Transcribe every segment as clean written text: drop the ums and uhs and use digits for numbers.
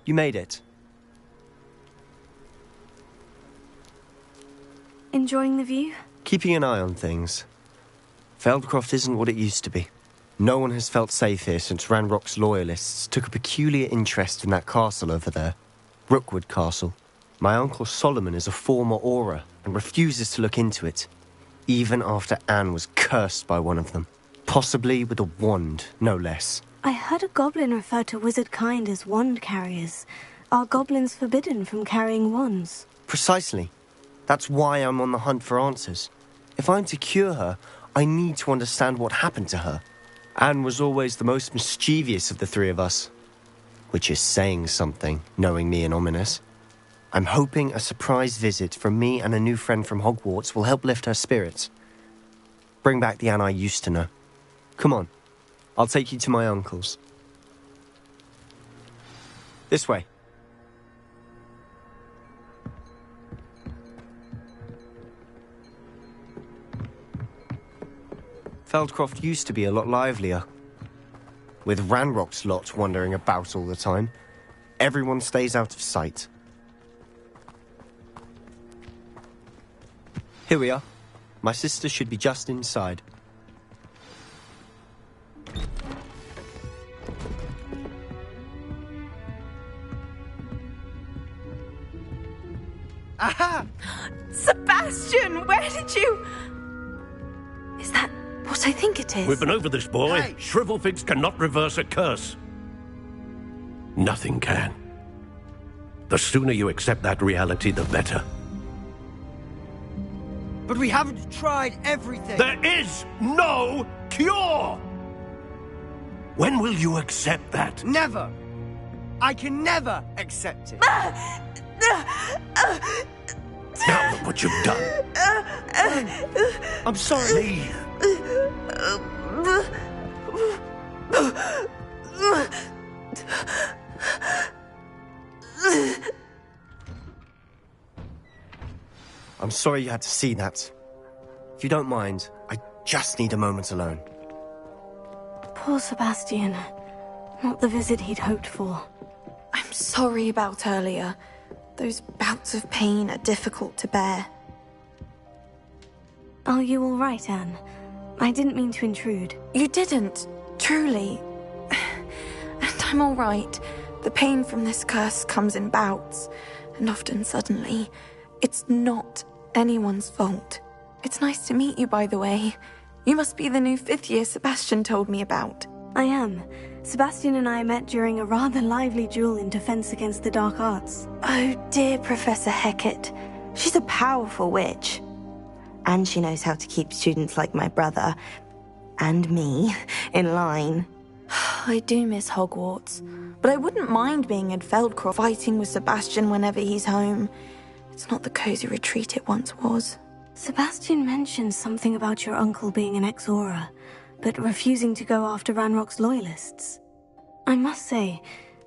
You made it. Enjoying the view? Keeping an eye on things. Feldcroft isn't what it used to be. No one has felt safe here since Ranrock's loyalists took a peculiar interest in that castle over there. Rookwood Castle. My uncle Solomon is a former Auror and refuses to look into it, even after Anne was cursed by one of them. Possibly with a wand, no less. I heard a goblin refer to wizard kind as wand carriers. Are goblins forbidden from carrying wands? Precisely. That's why I'm on the hunt for answers. If I'm to cure her, I need to understand what happened to her. Anne was always the most mischievous of the three of us. Which is saying something, knowing me and Ominous. I'm hoping a surprise visit from me and a new friend from Hogwarts will help lift her spirits. Bring back the Anne I used to know. Come on, I'll take you to my uncle's. This way. Feldcroft used to be a lot livelier. With Ranrock's lot wandering about all the time, everyone stays out of sight. Here we are. My sister should be just inside. Aha! Sebastian, where did you... Is that what I think it is? We've been over this, boy. Hey. Shrivelfigs cannot reverse a curse. Nothing can. The sooner you accept that reality, the better. But we haven't tried everything. There is no cure! When will you accept that? Never. I can never accept it. Now look what you've done. I'm sorry. Leave. I'm sorry you had to see that. If you don't mind, I just need a moment alone. Poor Sebastian. Not the visit he'd hoped for. I'm sorry about earlier. Those bouts of pain are difficult to bear. Are you all right, Anne? I didn't mean to intrude. You didn't, truly. And I'm all right. The pain from this curse comes in bouts, and often suddenly. It's not anyone's fault. It's nice to meet you, by the way. You must be the new 5th year Sebastian told me about. I am. Sebastian and I met during a rather lively duel in Defense Against the Dark Arts. Oh, dear Professor Hecat. She's a powerful witch. And she knows how to keep students like my brother, and me, in line. I do miss Hogwarts, but I wouldn't mind being in Feldcroft fighting with Sebastian whenever he's home. It's not the cozy retreat it once was. Sebastian mentioned something about your uncle being an ex-Auror, but refusing to go after Ranrock's loyalists. I must say,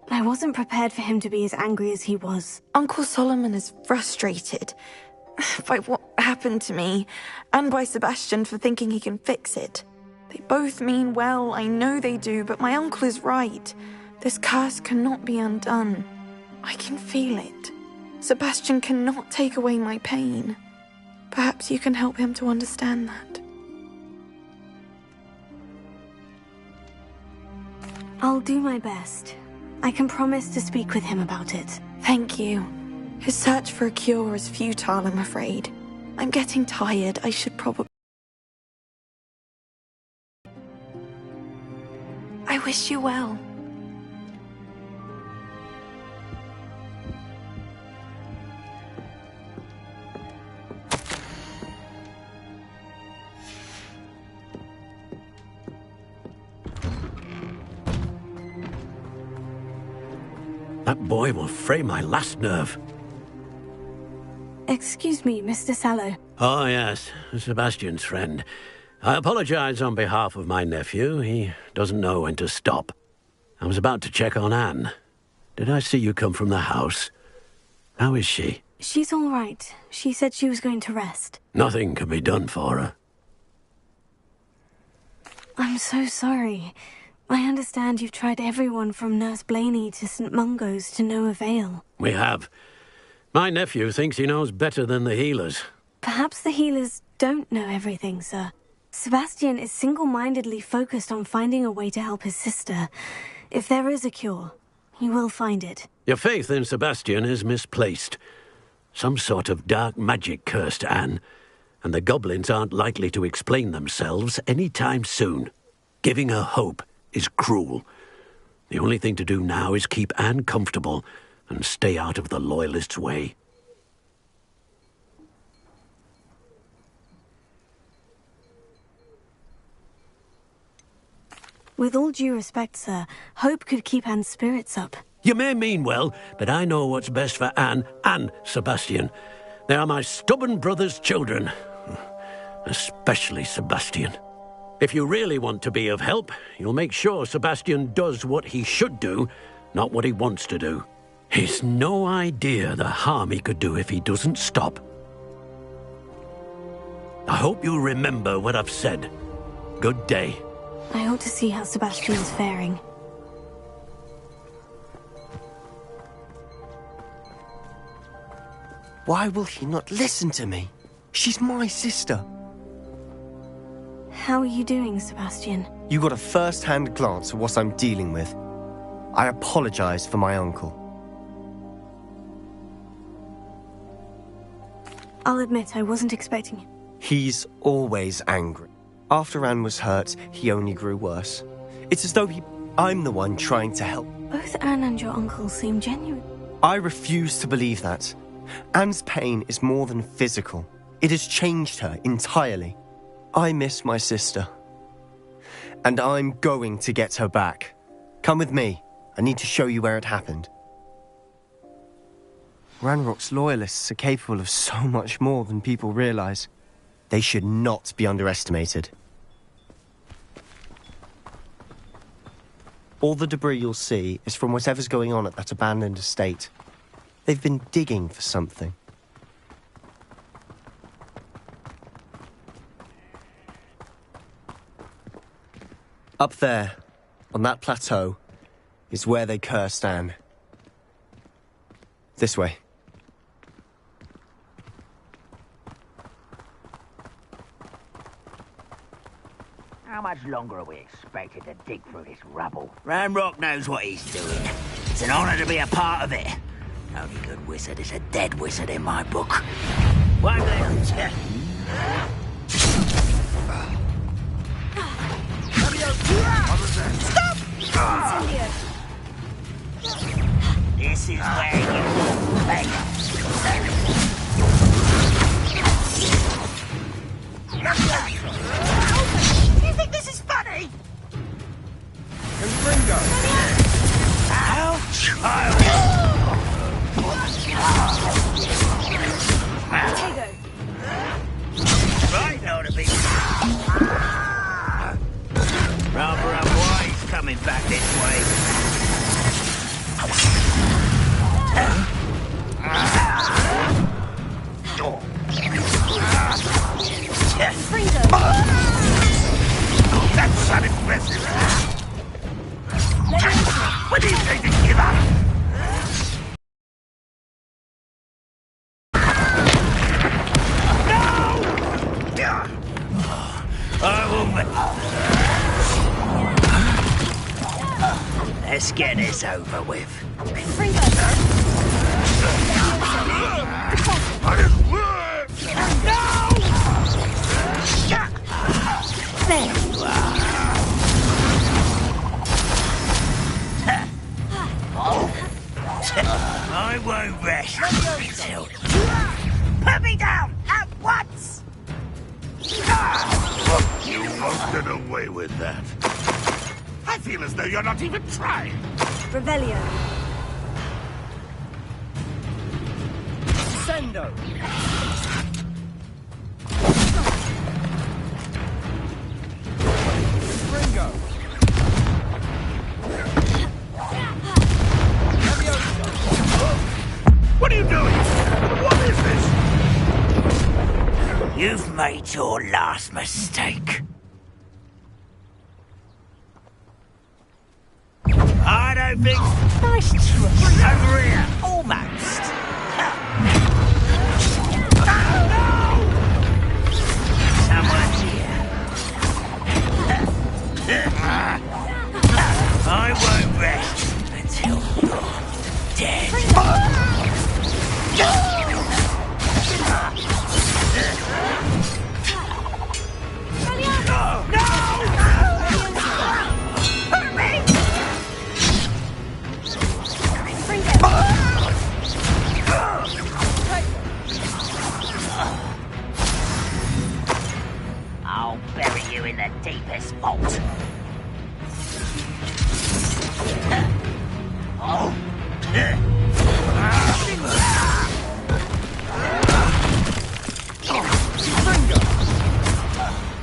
I wasn't prepared for him to be as angry as he was. Uncle Solomon is frustrated by what happened to me, and by Sebastian for thinking he can fix it. They both mean well, I know they do, but my uncle is right. This curse cannot be undone. I can feel it. Sebastian cannot take away my pain. Perhaps you can help him to understand that. I'll do my best. I can promise to speak with him about it. Thank you. His search for a cure is futile, I'm afraid. I'm getting tired. I should probably... I wish you well. That boy will fray my last nerve. Excuse me, Mr. Sallow. Oh, yes, Sebastian's friend. I apologize on behalf of my nephew. He doesn't know when to stop. I was about to check on Anne. Did I see you come from the house? How is she? She's all right. She said she was going to rest. Nothing can be done for her. I'm so sorry. I understand you've tried everyone from Nurse Blaney to St. Mungo's to no avail. We have. My nephew thinks he knows better than the healers. Perhaps the healers don't know everything, sir. Sebastian is single-mindedly focused on finding a way to help his sister. If there is a cure, he will find it. Your faith in Sebastian is misplaced. Some sort of dark magic cursed Anne, and the goblins aren't likely to explain themselves any time soon. Giving her hope is cruel. The only thing to do now is keep Anne comfortable and stay out of the Loyalists' way. With all due respect, sir, hope could keep Anne's spirits up. You may mean well, but I know what's best for Anne and Sebastian. They are my stubborn brother's children. Especially Sebastian. If you really want to be of help, you'll make sure Sebastian does what he should do, not what he wants to do. He's no idea the harm he could do if he doesn't stop. I hope you remember what I've said. Good day. I ought to see how Sebastian's faring. Why will he not listen to me? She's my sister. How are you doing, Sebastian? You got a first-hand glance at what I'm dealing with. I apologize for my uncle. I'll admit I wasn't expecting it. He's always angry. After Anne was hurt, he only grew worse. It's as though I'm the one trying to help. Both Anne and your uncle seem genuine. I refuse to believe that. Anne's pain is more than physical. It has changed her entirely. I miss my sister. And I'm going to get her back. Come with me. I need to show you where it happened. Ranrock's Loyalists are capable of so much more than people realize. They should not be underestimated. All the debris you'll see is from whatever's going on at that abandoned estate. They've been digging for something. Up there, on that plateau, is where they cursed Anne. This way. How much longer are we expected to dig through this rubble? Ranrock knows what he's doing. It's an honor to be a part of it. The only good wizard is a dead wizard in my book. One little Stop! This is where you beg. Do you think this is funny? Confringo! Ouch! Right, ought to be. Rather unwise coming back this way. That's unimpressive. What do you think to give up? I will. Let's get this over with. There you are. I won't rest until... Put me down at once! You won't get away with that. I feel as though you're not even trying. Revelio. Sendo! Ringo! What are you doing? What is this? You've made your last mistake. I don't think... Nice try. Over here. Almost. Someone's here. I won't rest until you're dead. I'll bury you in the deepest vault.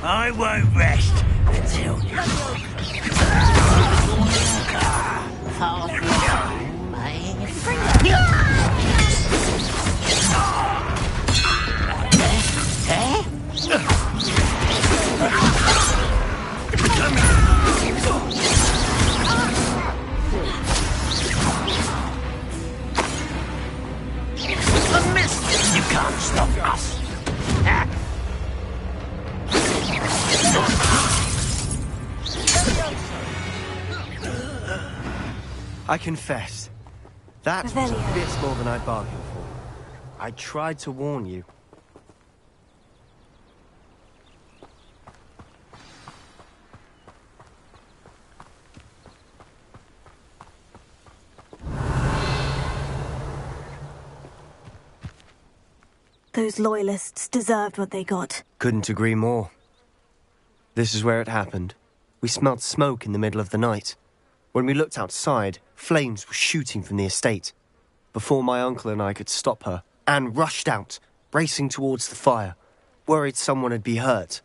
I won't rest until you... Fall through, mate. I missed you. You can't stop us. I confess, that was a bit more than I bargained for. I tried to warn you. Those loyalists deserved what they got. Couldn't agree more. This is where it happened. We smelled smoke in the middle of the night. When we looked outside, flames were shooting from the estate. Before my uncle and I could stop her, Anne rushed out, racing towards the fire, worried someone had been hurt.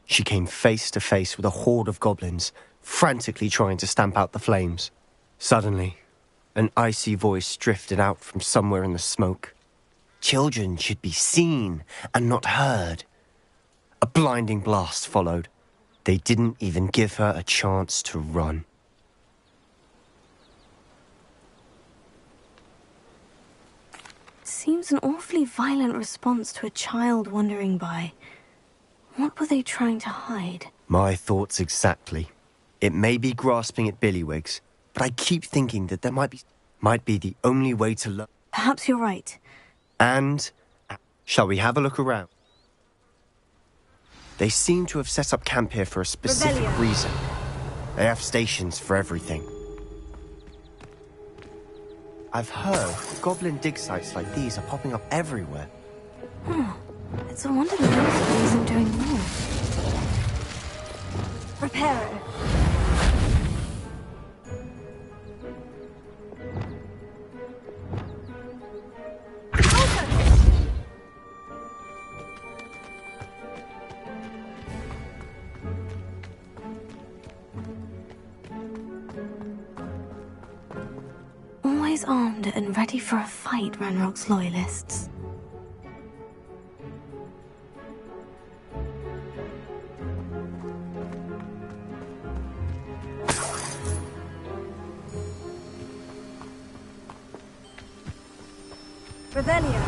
She came face to face with a horde of goblins, frantically trying to stamp out the flames. Suddenly, an icy voice drifted out from somewhere in the smoke. Children should be seen and not heard. A blinding blast followed. They didn't even give her a chance to run. Seems an awfully violent response to a child wandering by. What were they trying to hide? My thoughts exactly. It may be grasping at billywhigs, but I keep thinking that there might be the only way to learn. Perhaps you're right. And shall we have a look around? They seem to have set up camp here for a specific reason. They have stations for everything. I've heard goblin dig sites like these are popping up everywhere. It's a wonder the Ministry isn't doing more. Reparo. Always armed and ready for a fight, Ranrock's loyalists. Revelio.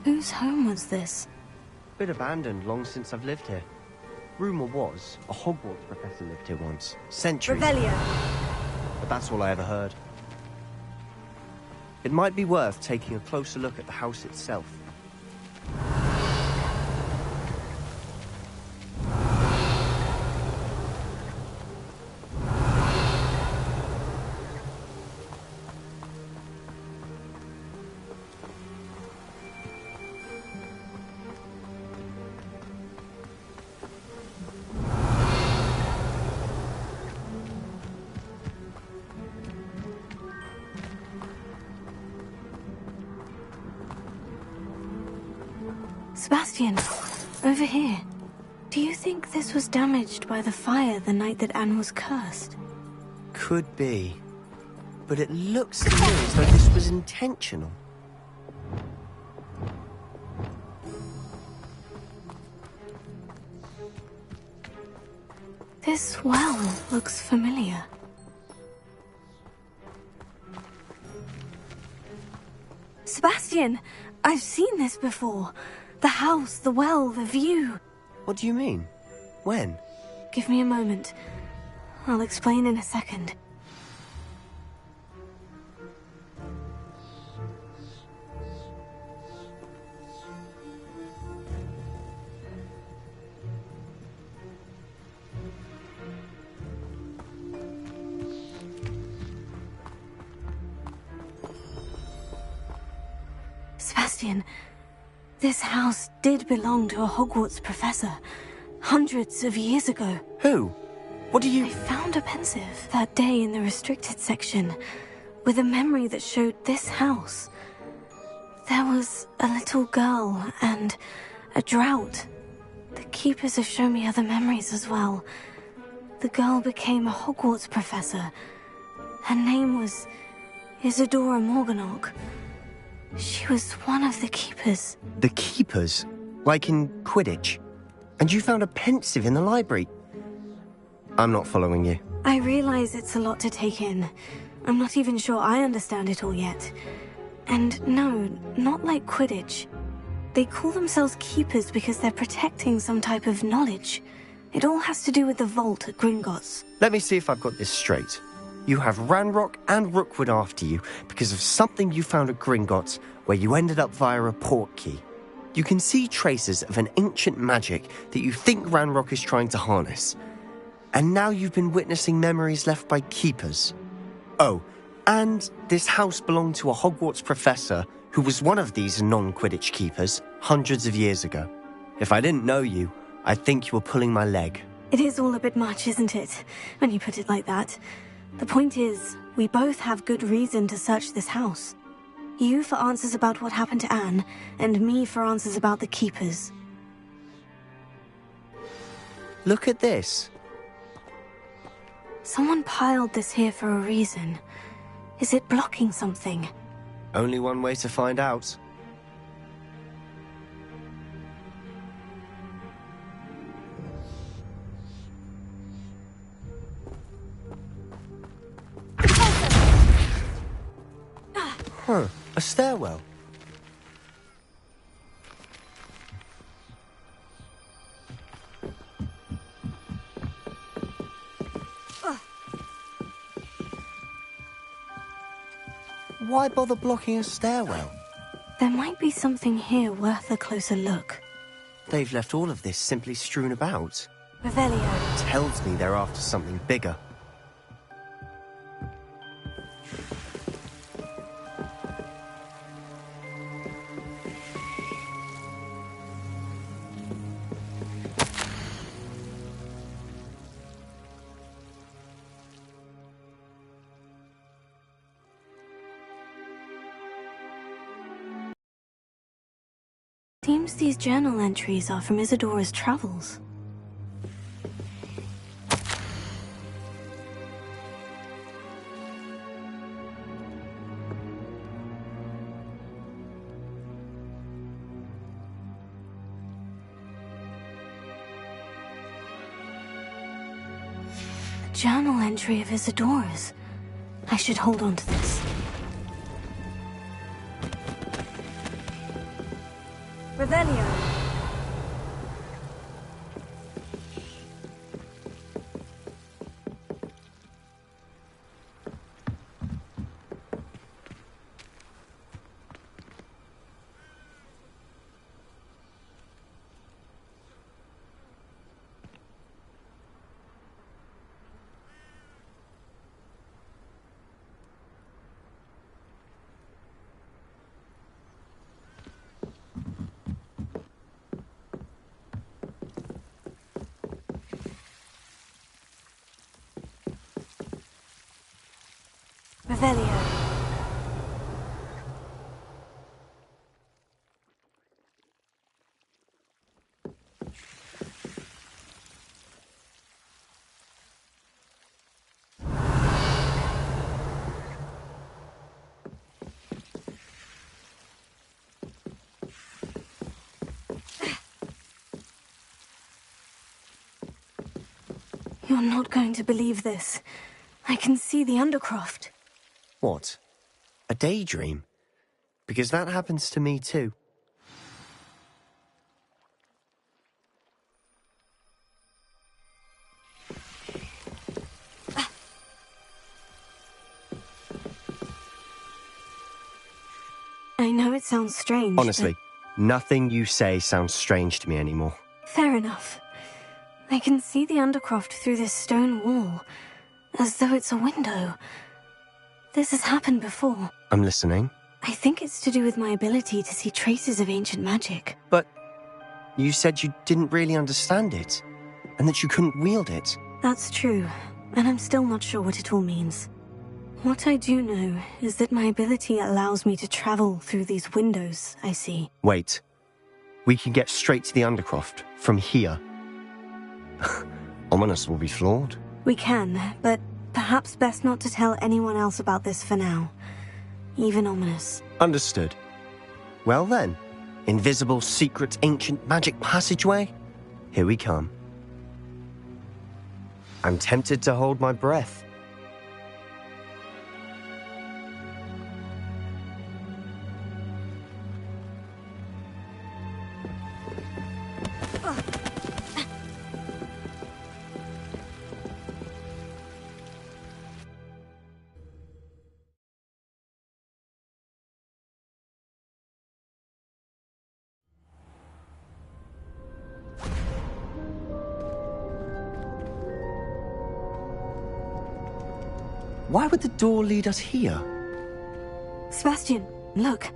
Whose home was this? Bit abandoned long since I've lived here. Rumour was a Hogwarts professor lived here once, centuries ago. But that's all I ever heard. It might be worth taking a closer look at the house itself. Sebastian, over here. Do you think this was damaged by the fire the night that Anne was cursed? Could be. But it looks to me as though this was intentional. This well looks familiar. Sebastian, I've seen this before. The house, the well, the view. What do you mean? When? Give me a moment. I'll explain in a second. Sebastian, this house did belong to a Hogwarts professor, hundreds of years ago. Who? What do you... I found a pensive that day in the restricted section, with a memory that showed this house. There was a little girl and a drought. The keepers have shown me other memories as well. The girl became a Hogwarts professor. Her name was Isadora Morganach. She was one of the keepers. The keepers? Like in Quidditch? And you found a pensive in the library? I'm not following you. I realize it's a lot to take in. I'm not even sure I understand it all yet. And no, not like Quidditch. They call themselves keepers because they're protecting some type of knowledge. It all has to do with the vault at Gringotts. Let me see if I've got this straight. You have Ranrock and Rookwood after you because of something you found at Gringotts where you ended up via a portkey. You can see traces of an ancient magic that you think Ranrock is trying to harness. And now you've been witnessing memories left by keepers. Oh, and this house belonged to a Hogwarts professor who was one of these non-Quidditch keepers hundreds of years ago. If I didn't know you, I'd think you were pulling my leg. It is all a bit much, isn't it, when you put it like that? The point is, we both have good reason to search this house. You for answers about what happened to Anne, and me for answers about the keepers. Look at this. Someone piled this here for a reason. Is it blocking something? Only one way to find out. Huh, a stairwell. Why bother blocking a stairwell? There might be something here worth a closer look. They've left all of this simply strewn about. Revelio. Tells me they're after something bigger. Seems these journal entries are from Isadora's travels. A journal entry of Isadora's. I should hold on to this. Revelio. Revelio. You're not going to believe this. I can see the Undercroft. What? A daydream? Because that happens to me too. I know it sounds strange. Honestly, nothing you say sounds strange to me anymore. Fair enough. I can see the Undercroft through this stone wall, as though it's a window. This has happened before. I'm listening. I think it's to do with my ability to see traces of ancient magic. But you said you didn't really understand it, and that you couldn't wield it. That's true, and I'm still not sure what it all means. What I do know is that my ability allows me to travel through these windows I see. Wait. We can get straight to the Undercroft from here. Ominous will be floored. We can, but perhaps best not to tell anyone else about this for now. Even Ominous. Understood. Well then, invisible, secret, ancient magic passageway? Here we come. I'm tempted to hold my breath. Why would the door lead us here? Sebastian, look.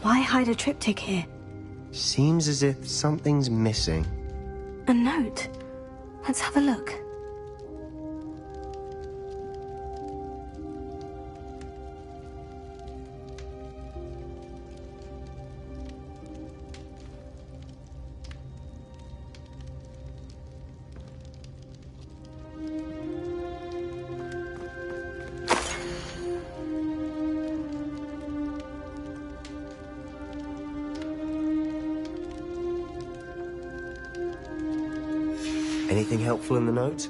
Why hide a triptych here? Seems as if something's missing. A note. Let's have a look. Anything helpful in the note?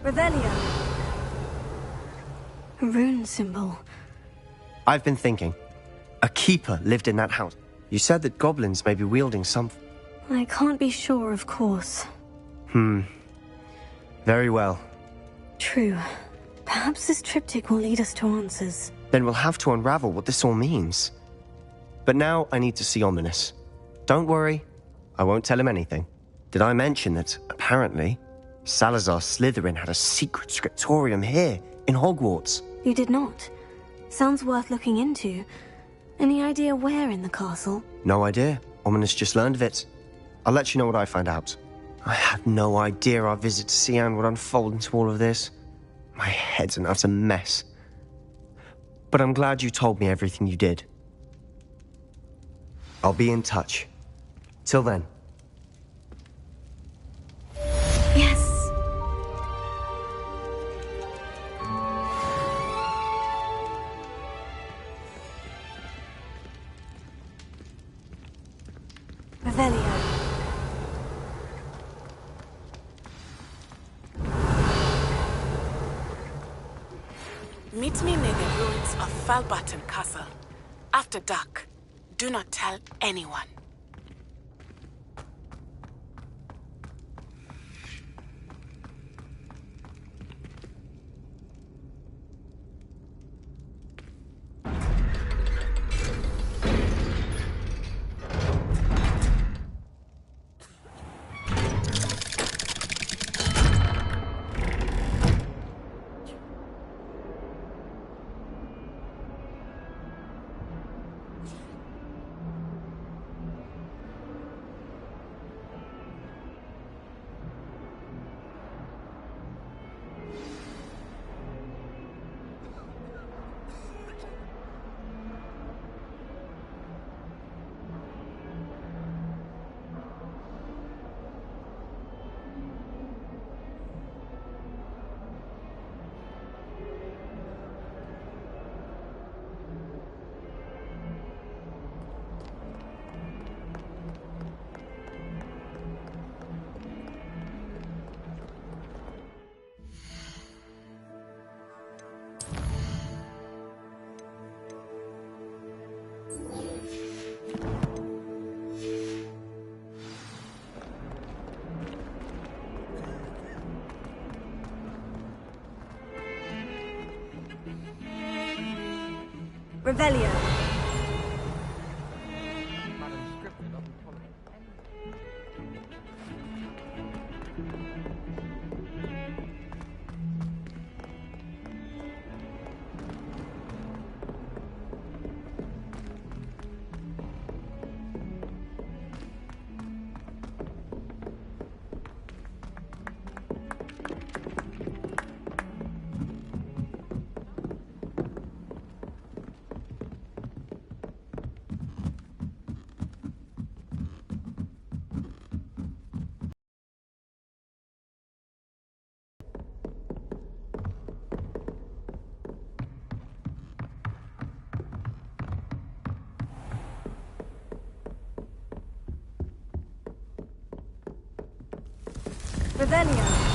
Revelio. A rune symbol. I've been thinking. A keeper lived in that house. You said that goblins may be wielding something. I can't be sure, of course. Very well. True. Perhaps this triptych will lead us to answers. Then we'll have to unravel what this all means. But now I need to see Ominous. Don't worry, I won't tell him anything. Did I mention that, apparently, Salazar Slytherin had a secret scriptorium here, in Hogwarts? You did not. Sounds worth looking into. Any idea where in the castle? No idea. Ominous just learned of it. I'll let you know what I find out. I had no idea our visit to Cian would unfold into all of this. My head's an utter mess. But I'm glad you told me everything you did. I'll be in touch. Till then. Yes. Revelio. Meet me near the ruins of Falbaton Castle. After dark. Do not tell anyone. Revelio. Revelio.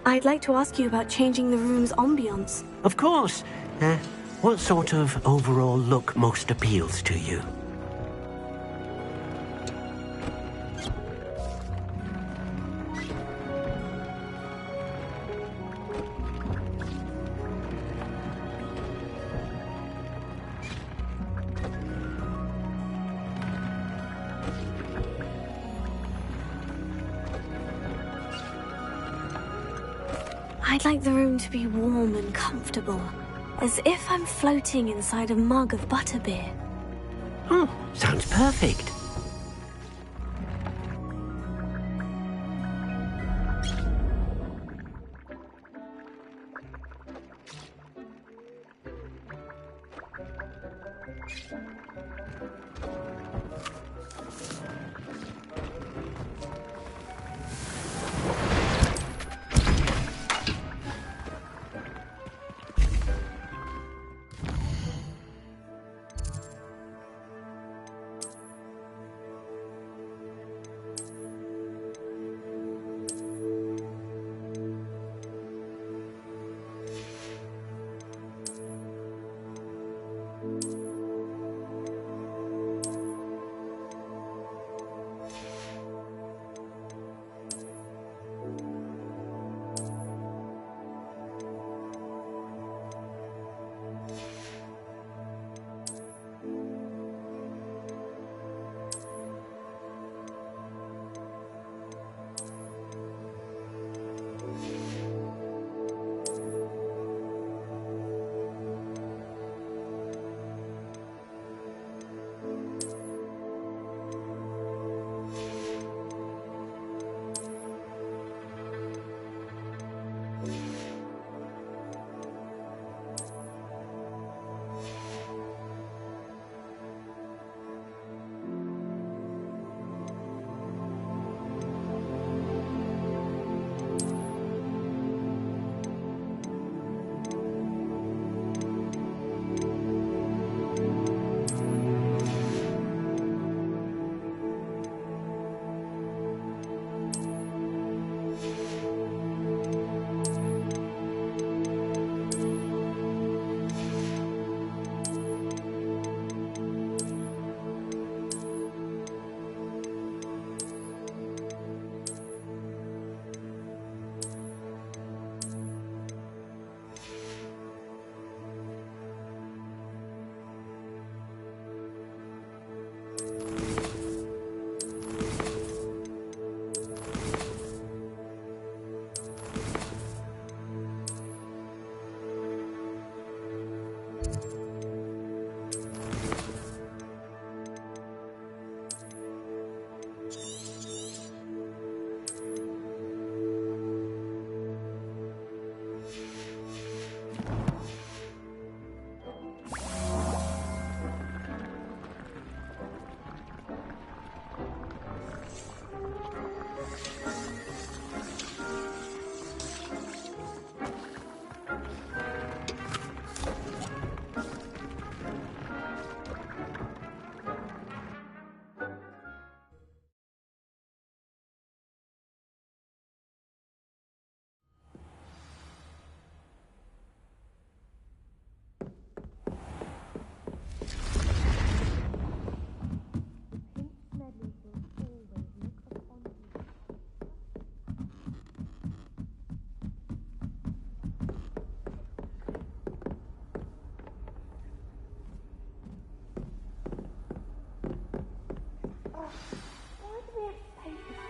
I'd like to ask you about changing the room's ambience. Of course. What sort of overall look most appeals to you? I'd like the room to be warm and comfortable, as if I'm floating inside a mug of butterbeer. Oh, sounds perfect.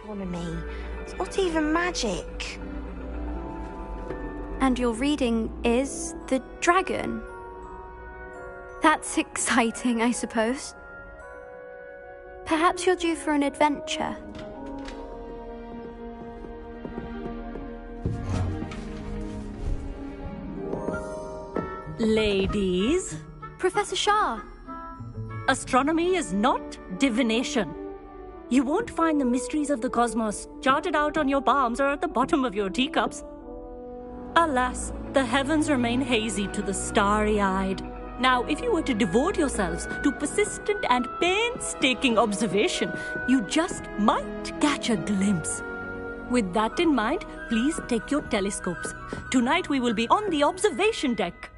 Astronomy. It's not even magic. And your reading is the dragon. That's exciting, I suppose. Perhaps you're due for an adventure. Ladies, Professor Shah. astronomy is not divination. You won't find the mysteries of the cosmos charted out on your palms or at the bottom of your teacups. Alas, the heavens remain hazy to the starry-eyed. Now, if you were to devote yourselves to persistent and painstaking observation, you just might catch a glimpse. With that in mind, please take your telescopes. Tonight we will be on the observation deck.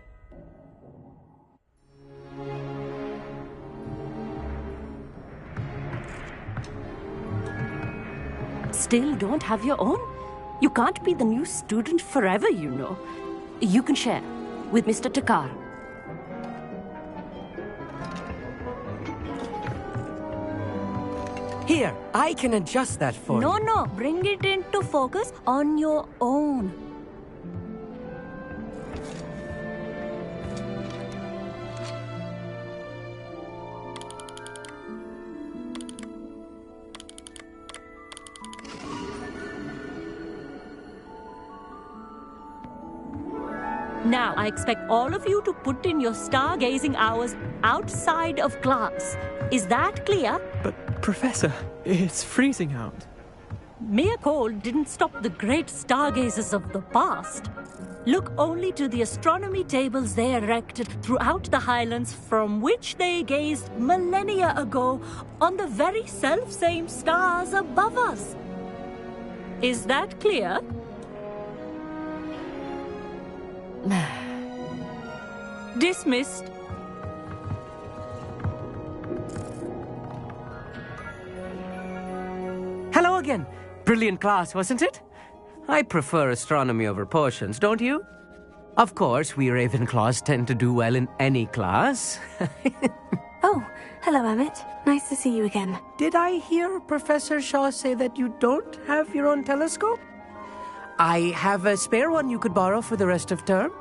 Still don't have your own? You can't be the new student forever, you know. You can share with Mr. Takar. Here, I can adjust that for you. No, bring it into focus on your own. Now, I expect all of you to put in your stargazing hours outside of class. Is that clear? But, Professor, it's freezing out. Mere cold didn't stop the great stargazers of the past. Look only to the astronomy tables they erected throughout the highlands from which they gazed millennia ago on the very self-same stars above us. Is that clear? Dismissed. Hello again. Brilliant class, wasn't it? I prefer astronomy over potions, don't you? Of course, we Ravenclaws tend to do well in any class. Oh, hello, Emmett. Nice to see you again. Did I hear Professor Shaw say that you don't have your own telescope? I have a spare one you could borrow for the rest of term.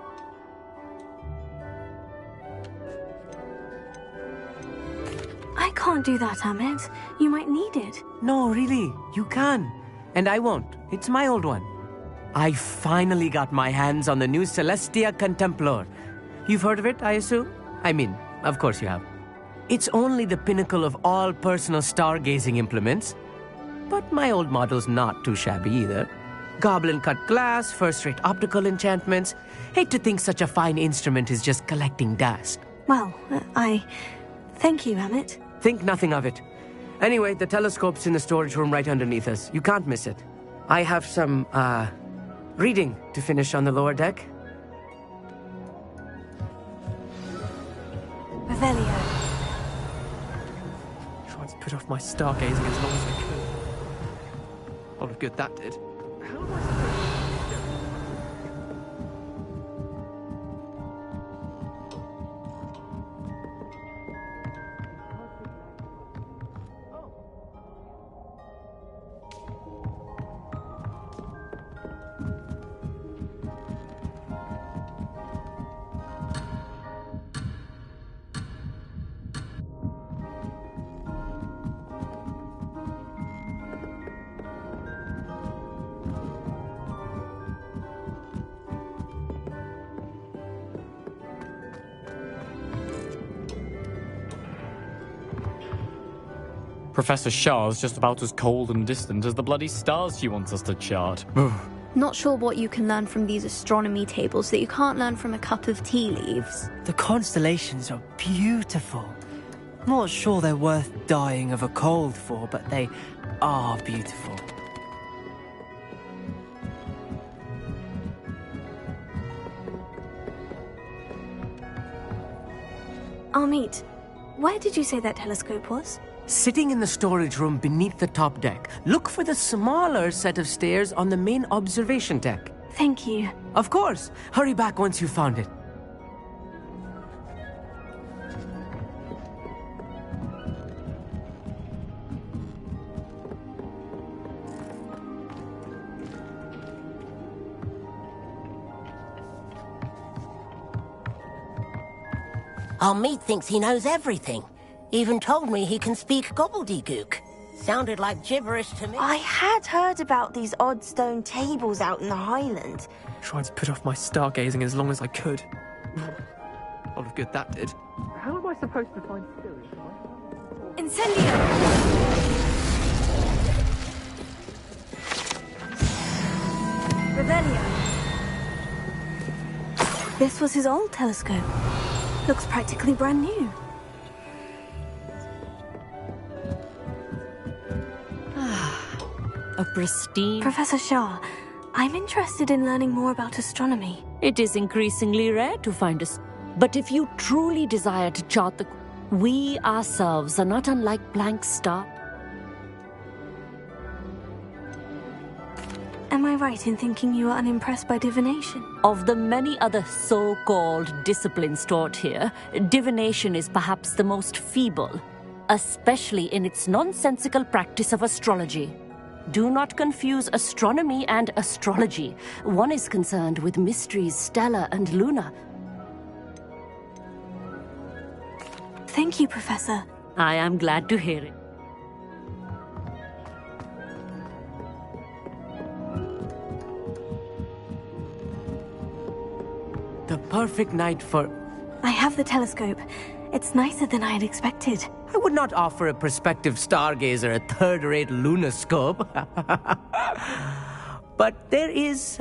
I can't do that, Emmett. You might need it. No, really, you can. And I won't. It's my old one. I finally got my hands on the new Celestia Contemplar. You've heard of it, I assume? I mean, of course you have. It's only the pinnacle of all personal stargazing implements. But my old model's not too shabby either. Goblin-cut glass, first-rate optical enchantments. Hate to think such a fine instrument is just collecting dust. Well, thank you, Emmett. Think nothing of it. Anyway, the telescope's in the storage room right underneath us. You can't miss it. I have some, reading to finish on the lower deck. Revelio. Tried to put off my stargazing as long as I could. A lot of good that did. How am I supposed to... Professor Shah's just about as cold and distant as the bloody stars she wants us to chart. Not sure what you can learn from these astronomy tables that you can't learn from a cup of tea leaves. The constellations are beautiful. Not sure they're worth dying of a cold for, but they are beautiful. Amit, where did you say that telescope was? Sitting in the storage room beneath the top deck. Look for the smaller set of stairs on the main observation deck. Thank you. Of course. Hurry back once you've found it. Amit thinks he knows everything. Even told me he can speak gobbledygook. Sounded like gibberish to me. I had heard about these odd stone tables out in the Highlands. Tried to put off my stargazing as long as I could. A lot of good that did. How am I supposed to find Sirius? Incendio! Revelio. This was his old telescope. Looks practically brand new. A pristine. Professor Shah, I'm interested in learning more about astronomy. It is increasingly rare to find us. But if you truly desire to chart the... We ourselves are not unlike blank stars. Am I right in thinking you are unimpressed by divination? Of the many other so-called disciplines taught here, divination is perhaps the most feeble, especially in its nonsensical practice of astrology. Do not confuse astronomy and astrology. One is concerned with mysteries stellar and lunar. Thank you, Professor. I am glad to hear it. The perfect night for... I have the telescope. It's nicer than I had expected. I would not offer a prospective stargazer a third-rate lunoscope. But there is,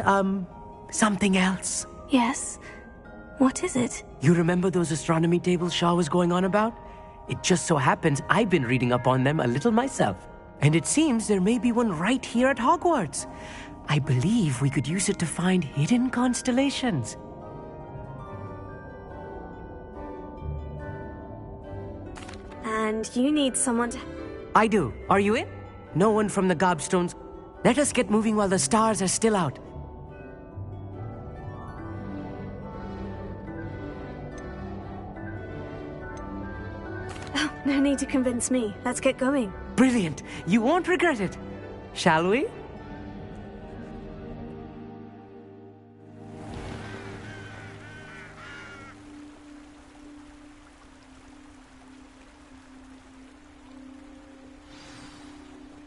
something else. Yes? What is it? You remember those astronomy tables Shaw was going on about? It just so happens I've been reading up on them a little myself. And it seems there may be one right here at Hogwarts. I believe we could use it to find hidden constellations. And you need someone to... I do. Are you in? No one from the Gobstones. Let us get moving while the stars are still out. Oh, no need to convince me. Let's get going. Brilliant. You won't regret it. Shall we?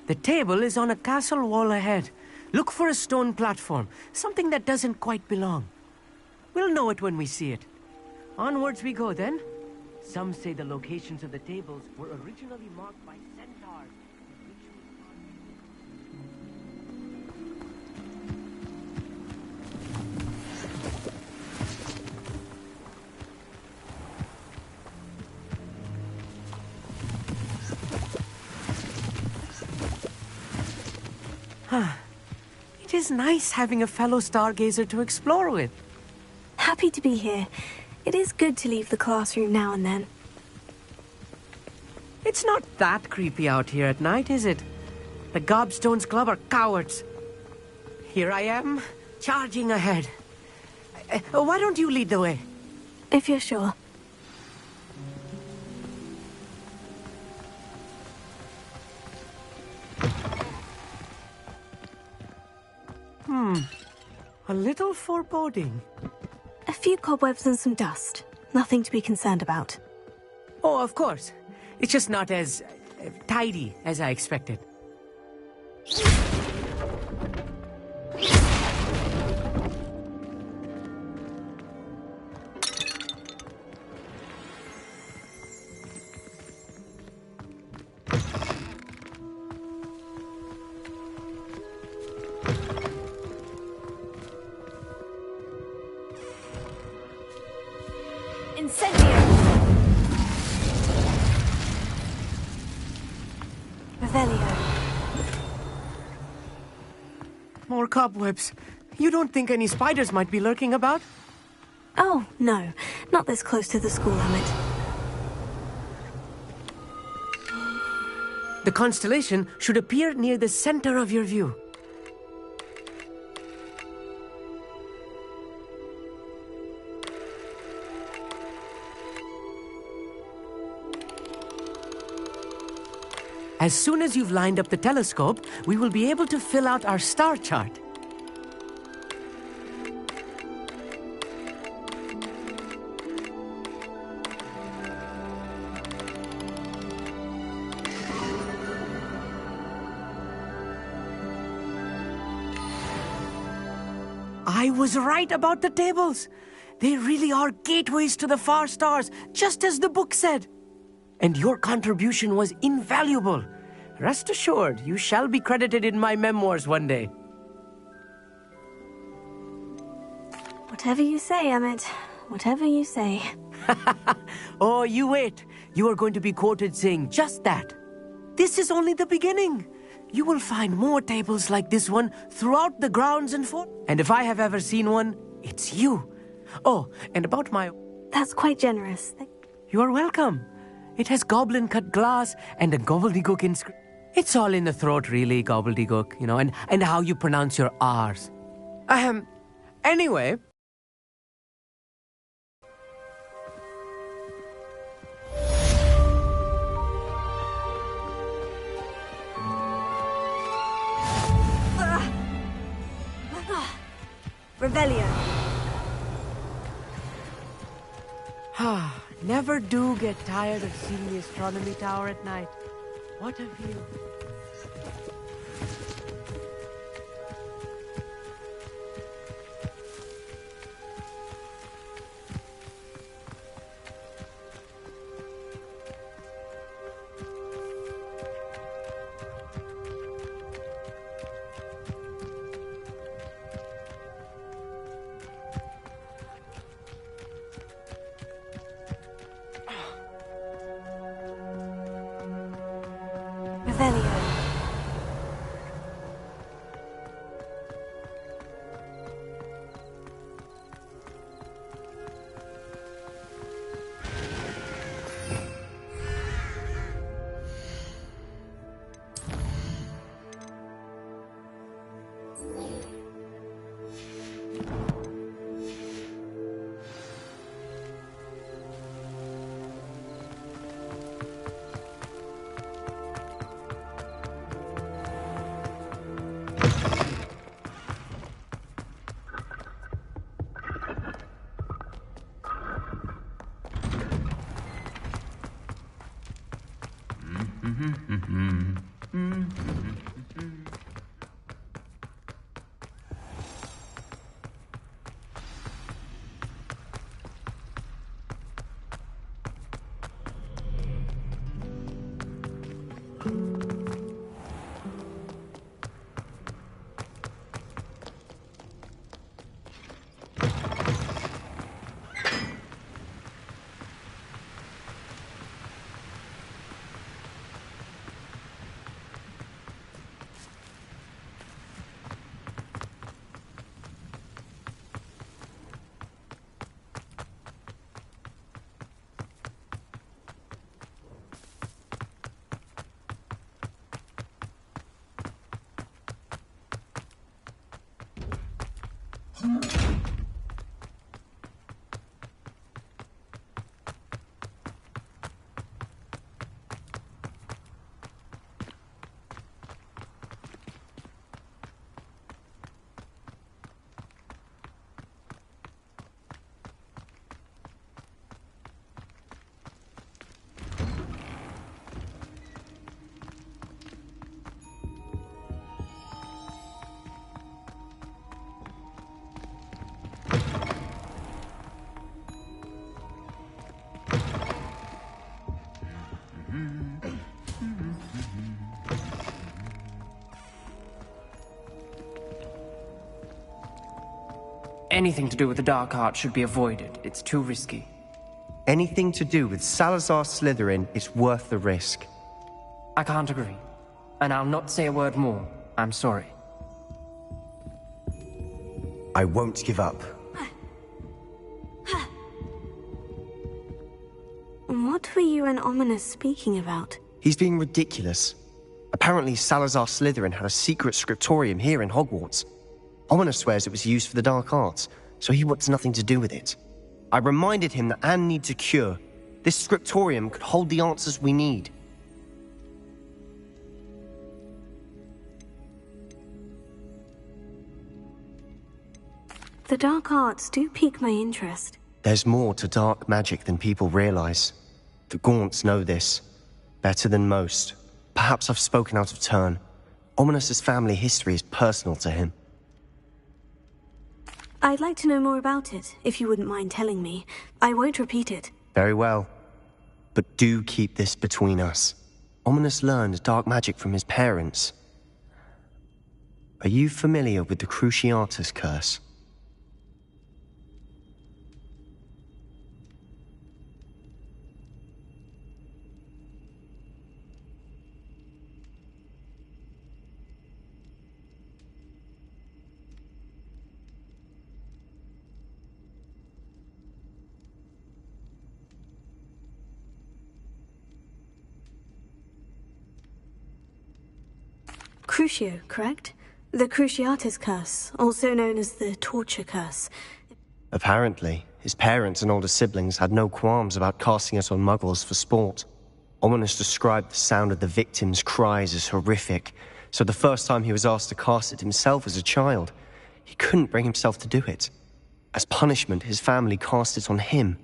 The table is on a castle wall ahead. Look for a stone platform, something that doesn't quite belong. We'll know it when we see it. Onwards we go then. Some say the locations of the tables were originally marked by centaurs. It is nice having a fellow stargazer to explore with. Happy to be here. It is good to leave the classroom now and then. It's not that creepy out here at night, is it? The Gobstones Club are cowards. Here I am, charging ahead. Why don't you lead the way? If you're sure. A little foreboding. A few cobwebs and some dust. Nothing to be concerned about. Oh, of course. It's just not as tidy as I expected. More cobwebs. You don't think any spiders might be lurking about? Oh, no. Not this close to the school limit. The constellation should appear near the center of your view. As soon as you've lined up the telescope, we will be able to fill out our star chart. I was right about the tables. They really are gateways to the far stars, just as the book said. And your contribution was invaluable. Rest assured, you shall be credited in my memoirs one day. Whatever you say, Emmett. Whatever you say. Oh, you wait. You are going to be quoted saying just that. This is only the beginning. You will find more tables like this one throughout the grounds and fort. And if I have ever seen one, it's you. Oh, and about my... That's quite generous. You are welcome. It has goblin-cut glass and a gobbledygook inscription. It's all in the throat, really, gobbledygook, you know, and how you pronounce your R's. Anyway... Revelio. Never do get tired of seeing the astronomy tower at night. What a view. Revelio. Anything to do with the Dark Art should be avoided. It's too risky. Anything to do with Salazar Slytherin is worth the risk. I can't agree. And I'll not say a word more. I'm sorry. I won't give up. What were you and Ominous speaking about? He's being ridiculous. Apparently Salazar Slytherin had a secret scriptorium here in Hogwarts. Ominous swears it was used for the dark arts, so he wants nothing to do with it. I reminded him that Anne needs a cure. This scriptorium could hold the answers we need. The dark arts do pique my interest. There's more to dark magic than people realize. The Gaunts know this. Better than most. Perhaps I've spoken out of turn. Ominous's family history is personal to him. I'd like to know more about it, if you wouldn't mind telling me. I won't repeat it. Very well. But do keep this between us. Ominous learned dark magic from his parents. Are you familiar with the Cruciatus curse? Crucio, correct? The Cruciatus curse, also known as the torture curse. Apparently, his parents and older siblings had no qualms about casting it on muggles for sport. Ominous described the sound of the victims' cries as horrific, so the first time he was asked to cast it himself as a child, he couldn't bring himself to do it. As punishment, his family cast it on him.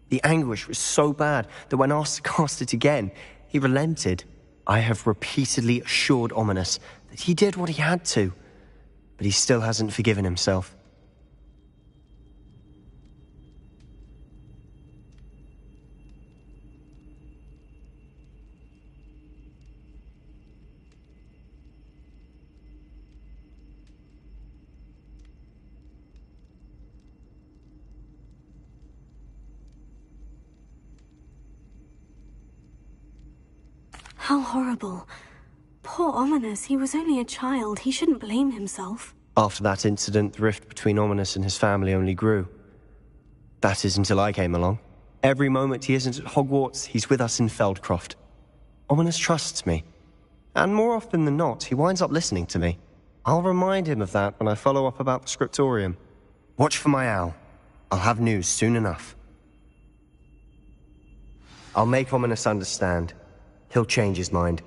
The anguish was so bad that when asked to cast it again, he relented. I have repeatedly assured Ominous that he did what he had to, but he still hasn't forgiven himself. How horrible. Poor Ominous, he was only a child. He shouldn't blame himself. After that incident, the rift between Ominous and his family only grew. That is until I came along. Every moment he isn't at Hogwarts, he's with us in Feldcroft. Ominous trusts me. And more often than not, he winds up listening to me. I'll remind him of that when I follow up about the scriptorium. Watch for my owl. I'll have news soon enough. I'll make Ominous understand. He'll change his mind.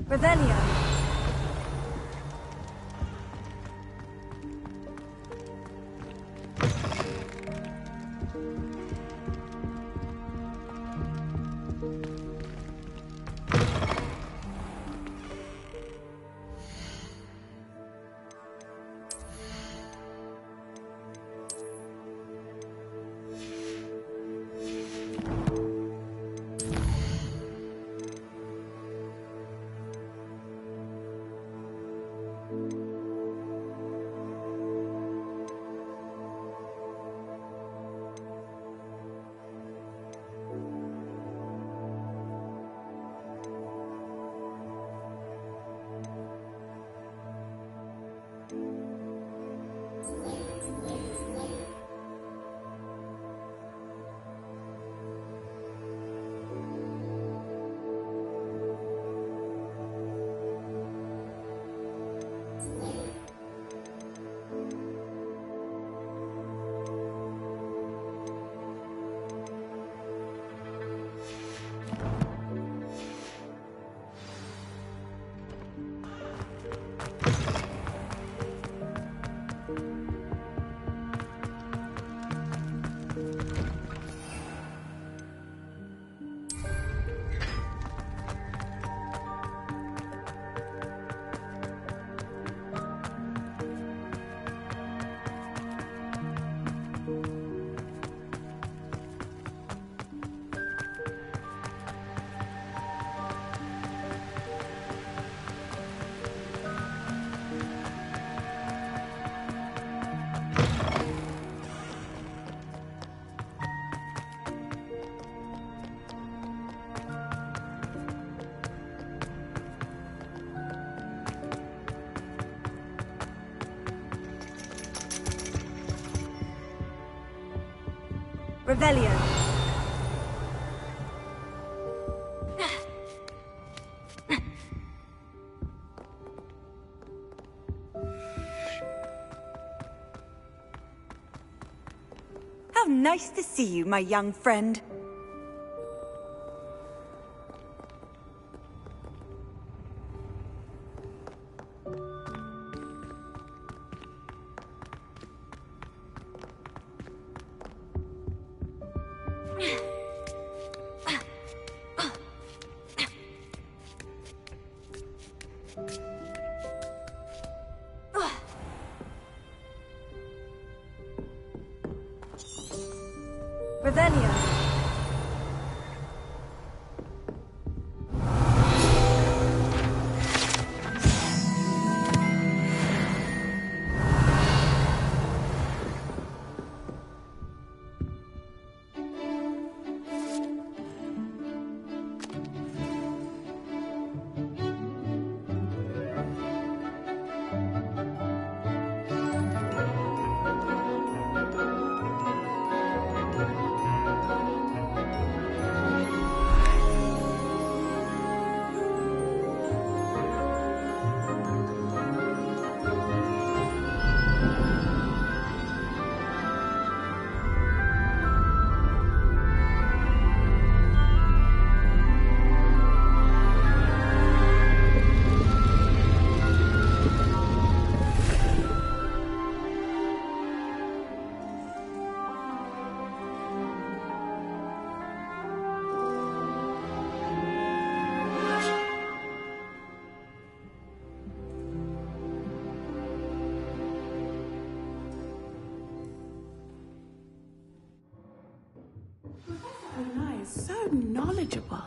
Revelio. Revelio. How nice to see you, my young friend. Revelio. so knowledgeable.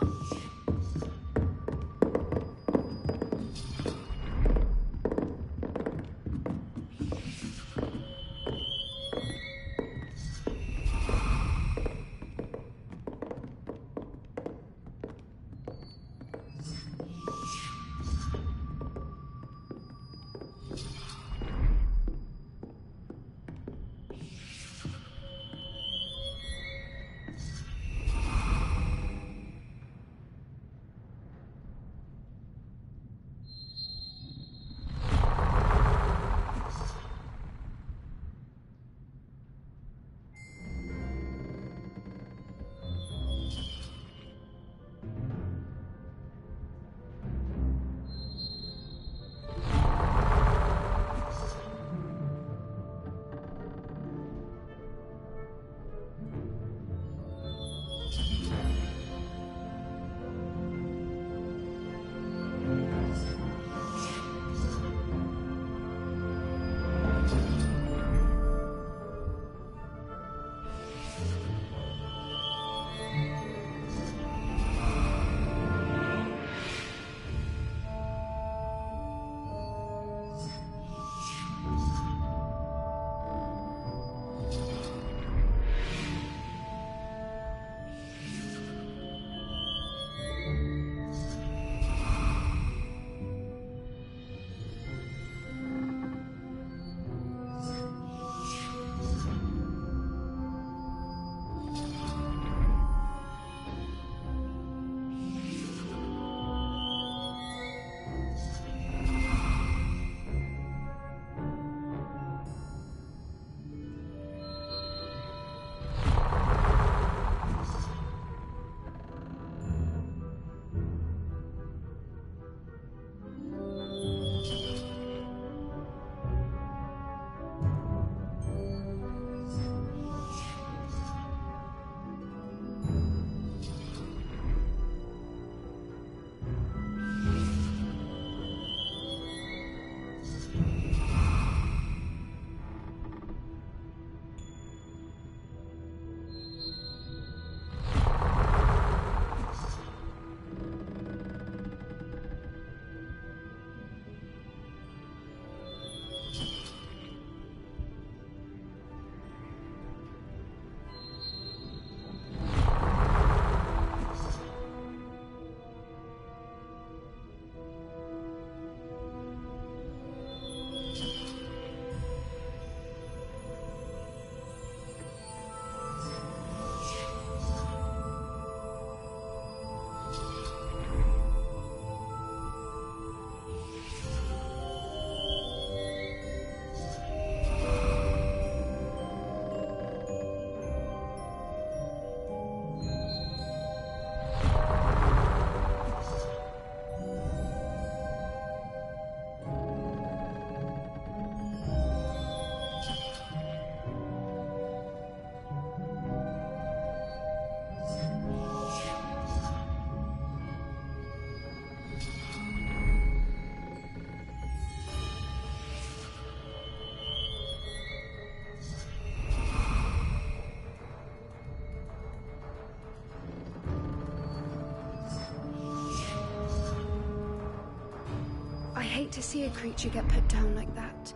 I hate to see a creature get put down like that.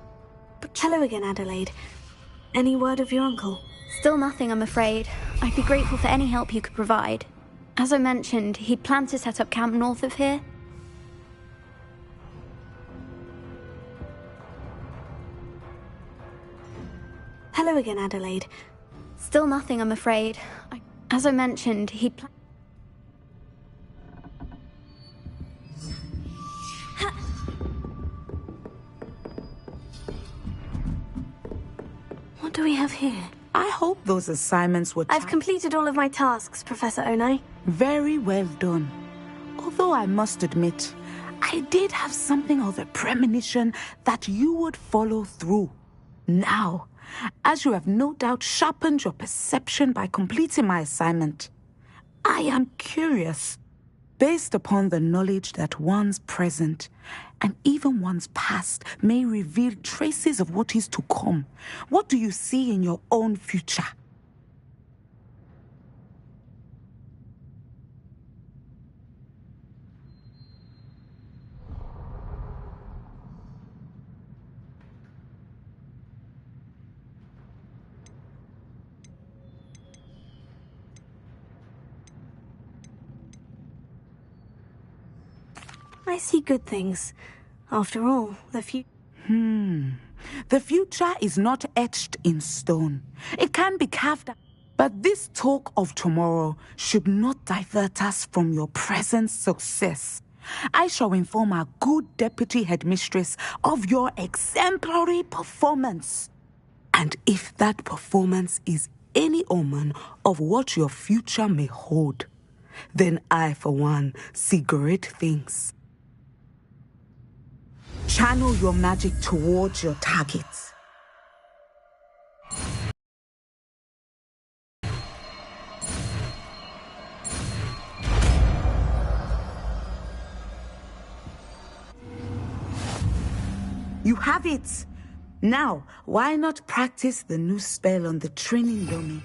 But hello again, Adelaide. Any word of your uncle? Still nothing, I'm afraid. I'd be grateful for any help you could provide. As I mentioned, he'd planned to set up camp north of here. Hello again, Adelaide. Still nothing, I'm afraid. As I mentioned, he'd planned... What do we have here? I hope those assignments were... I've completed all of my tasks, Professor Onai. Very well done. Although I must admit, I did have something of a premonition that you would follow through. Now, as you have no doubt sharpened your perception by completing my assignment, I am curious, based upon the knowledge that one's present and even one's past may reveal traces of what is to come. What do you see in your own future? I see good things. After all, The future is not etched in stone. It can be carved out. But this talk of tomorrow should not divert us from your present success. I shall inform our good deputy headmistress of your exemplary performance. And if that performance is any omen of what your future may hold, then I, for one, see great things. Channel your magic towards your targets. You have it! Now, why not practice the new spell on the training dummy?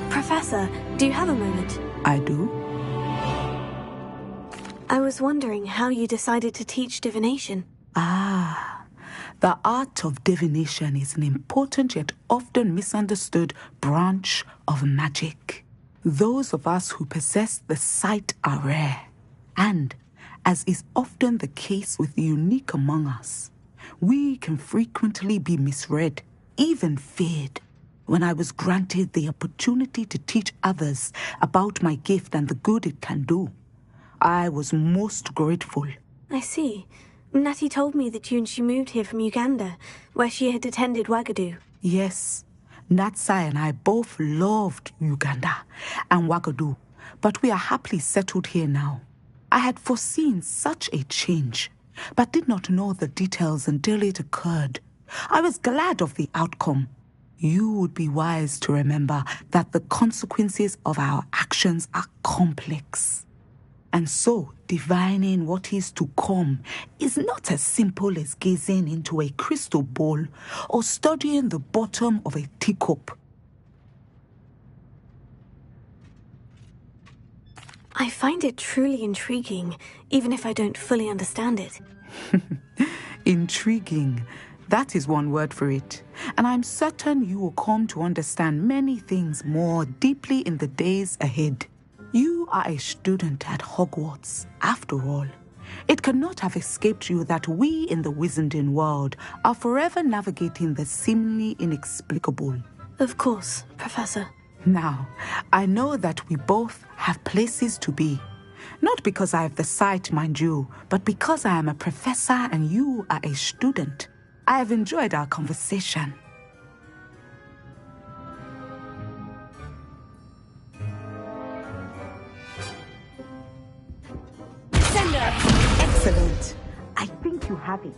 Professor, do you have a moment? I do. I was wondering how you decided to teach divination. The art of divination is an important yet often misunderstood branch of magic. Those of us who possess the sight are rare. And, as is often the case with the unique among us, we can frequently be misread, even feared. When I was granted the opportunity to teach others about my gift and the good it can do, I was most grateful. I see. Natty told me that you and she moved here from Uganda, where she had attended Wagadu. Yes, Natsai and I both loved Uganda and Wagadu, but we are happily settled here now. I had foreseen such a change, but did not know the details until it occurred. I was glad of the outcome. You would be wise to remember that the consequences of our actions are complex. And so, divining what is to come is not as simple as gazing into a crystal ball or studying the bottom of a teacup. I find it truly intriguing, even if I don't fully understand it. Intriguing. That is one word for it. And I'm certain you will come to understand many things more deeply in the days ahead. You are a student at Hogwarts, after all. It cannot have escaped you that we in the Wizarding world are forever navigating the seemingly inexplicable. Of course, Professor. Now, I know that we both have places to be. Not because I have the sight, mind you, but because I am a professor and you are a student. I have enjoyed our conversation. Sender! Excellent. I think you have it.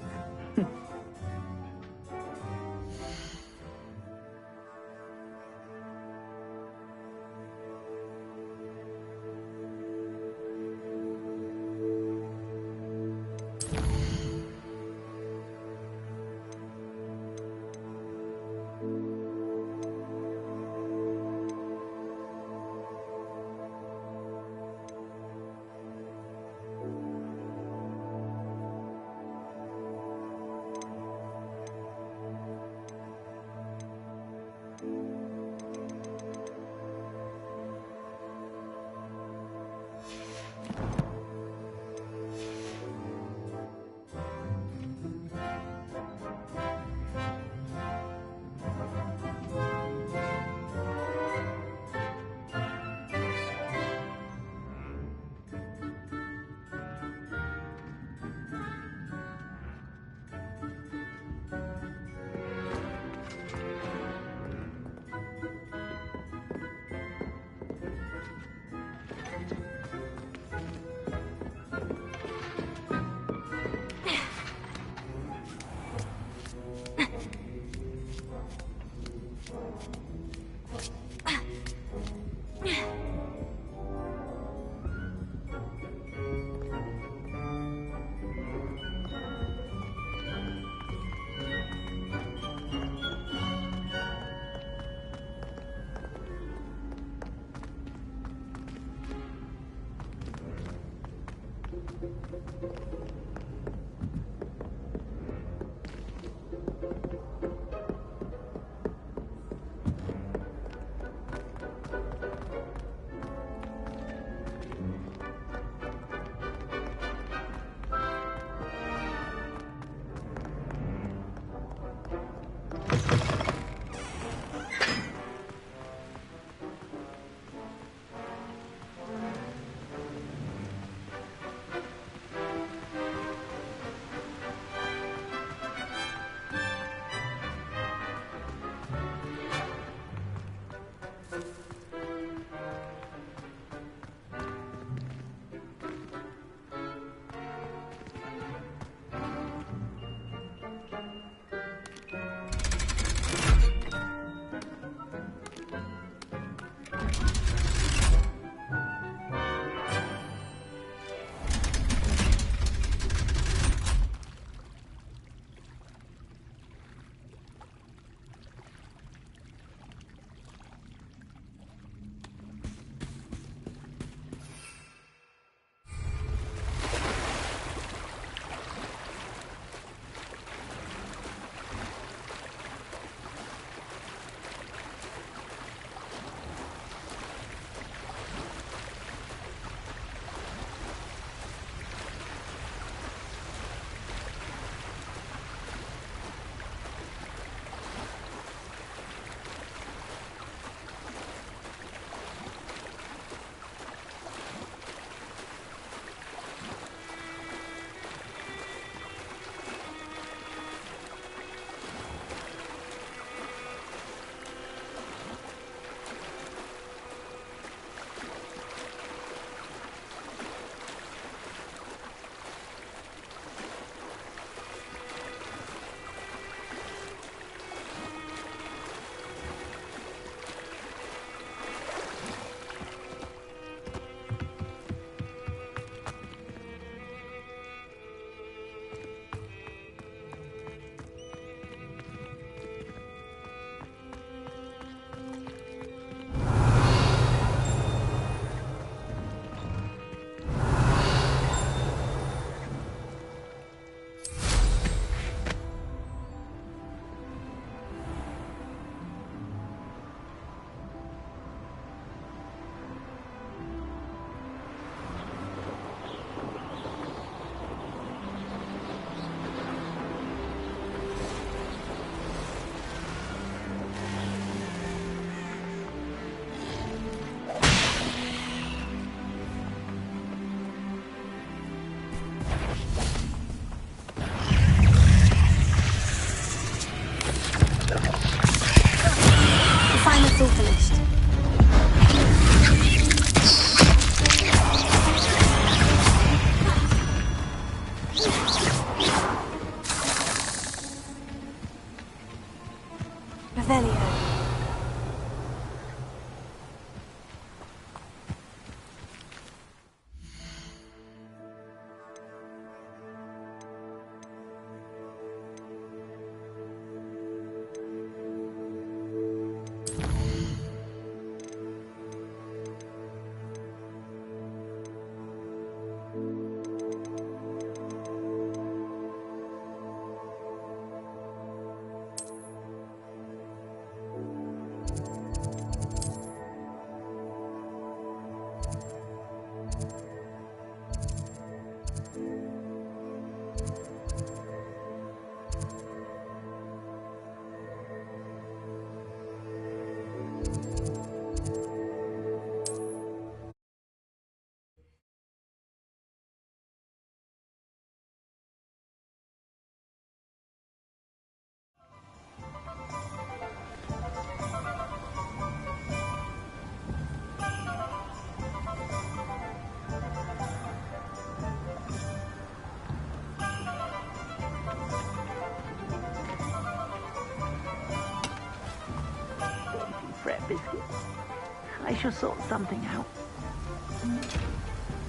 shall sort something out.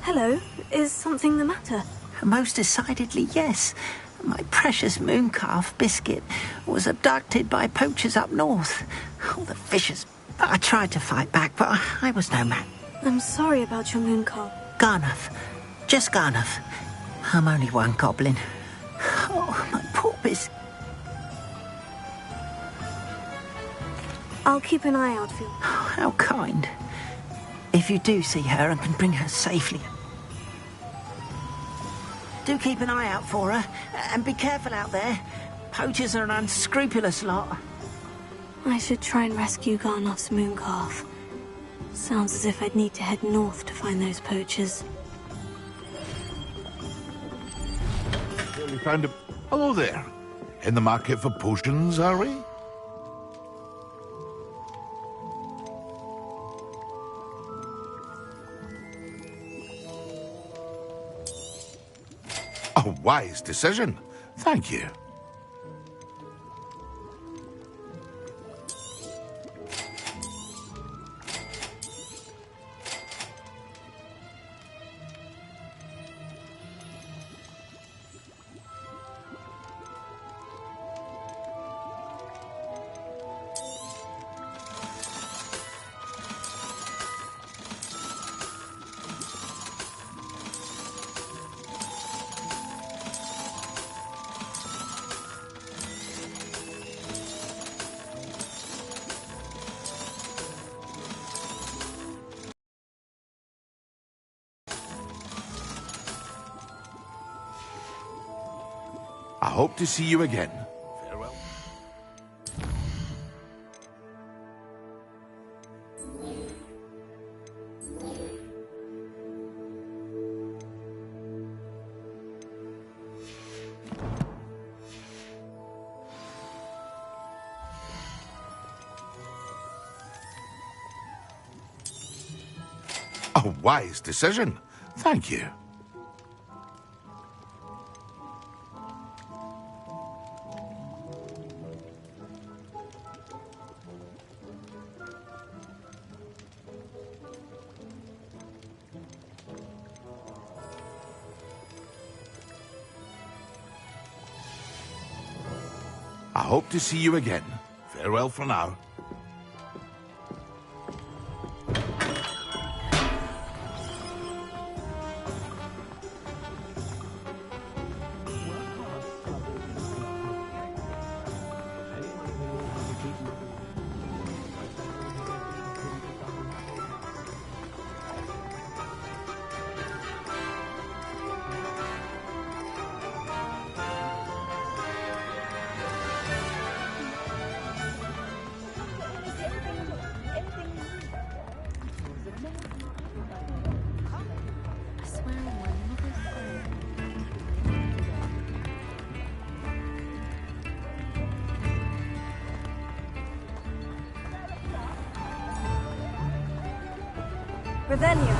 Hello, is something the matter? Most decidedly, yes. My precious mooncalf, Biscuit, was abducted by poachers up north. Oh, the vicious... I tried to fight back, but I was no match. I'm sorry about your mooncalf. Garnuff. Just Garnuff. I'm only one goblin. Oh, my poor Biscuit. I'll keep an eye out for you. Oh, how kind. If you do see her and can bring her safely... Do keep an eye out for her, and be careful out there. Poachers are an unscrupulous lot. I should try and rescue Garnoff's mooncalf. Sounds as if I'd need to head north to find those poachers. We found a... Hello there. In the market for potions, are we? A wise decision. Thank you. I hope to see you again. Farewell. A wise decision. Thank you. I hope to see you again. Farewell for now. Revelio.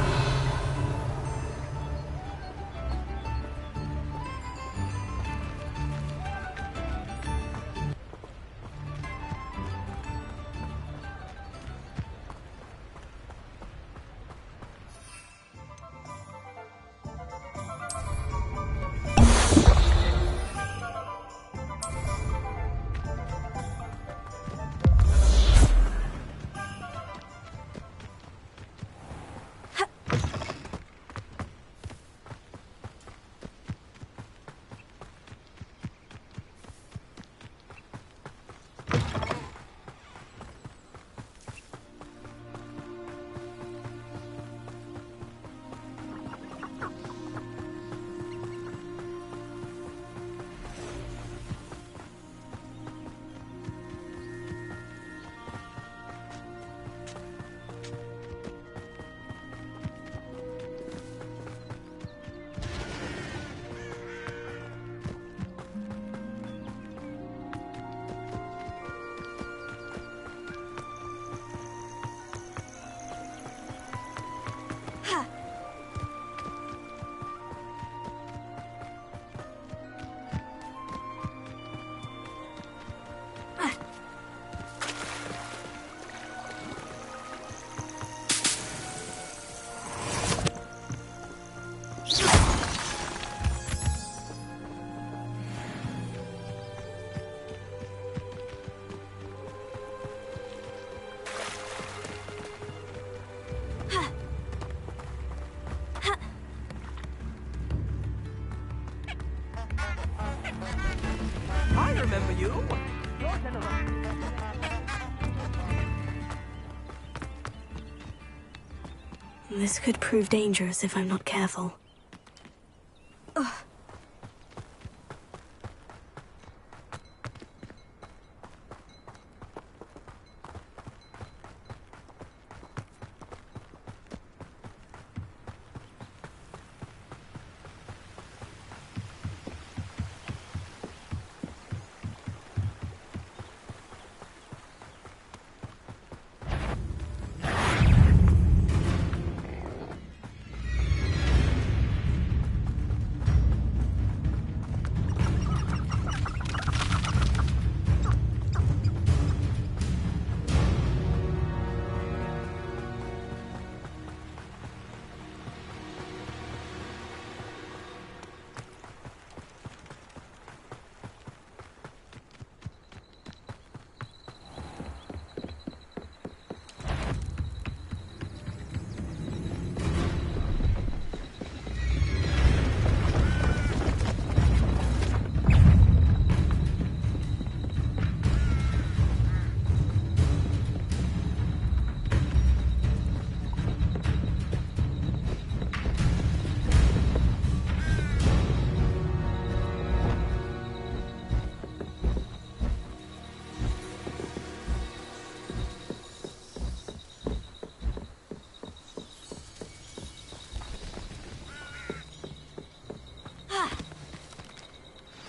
This could prove dangerous if I'm not careful. Ugh.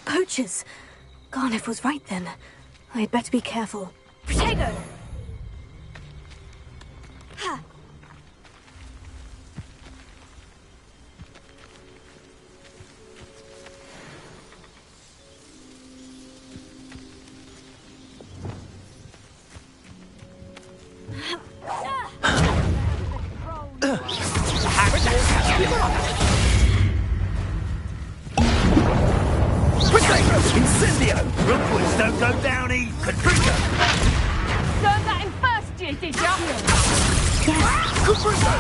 Poachers! Garniff was right then. I'd better be careful. Protego! Ha! Incendio! Rookwoods don't go down easy. Confringo! Learned that in first year, did ya? Confringo!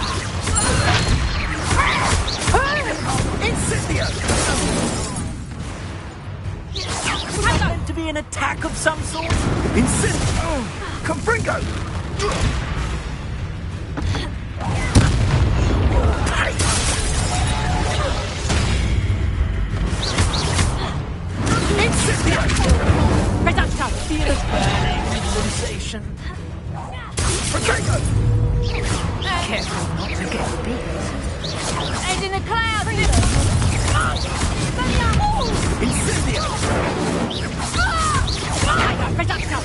Incendio! Was that meant to be an attack of some sort? Incendio! Confringo! Reducto! Feel a burning sensation. Protego! Careful not to get bit. Head in the clouds! Incendio! Reducto!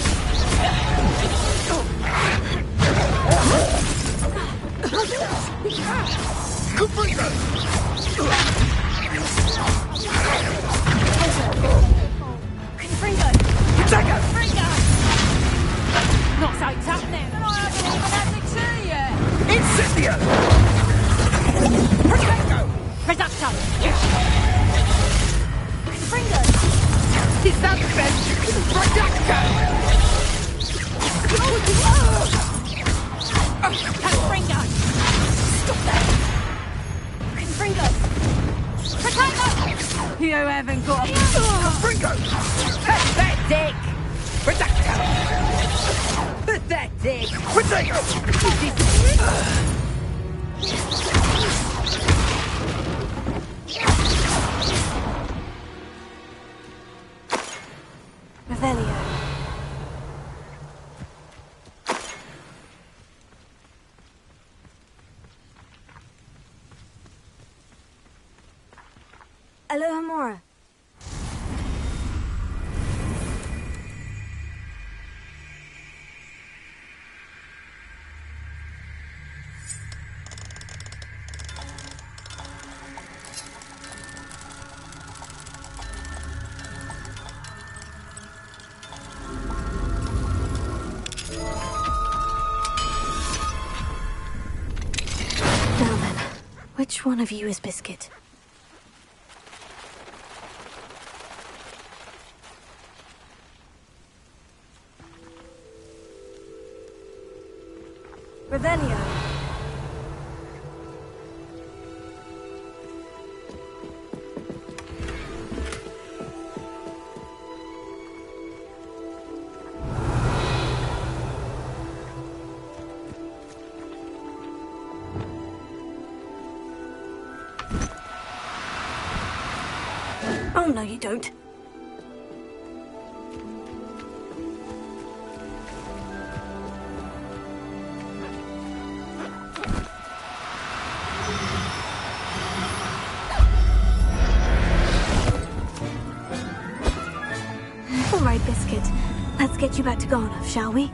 Confringo! Confringo! Protego! Confringo! Not so tough then. I haven't even had the tea yet. Incendio! Protego! Reducto! Confringo! Is that best? Reducto! Confringo! Stop that! Confringo! Protego! You haven't got a... Confringo! Pathetic! Reducto! Pathetic! Protego! Revelio. Alohomora. Now then, which one of you is Biscuit? Revelio. Oh, no, you don't. All right, Biscuit. Let's get you back to Garnoff, shall we?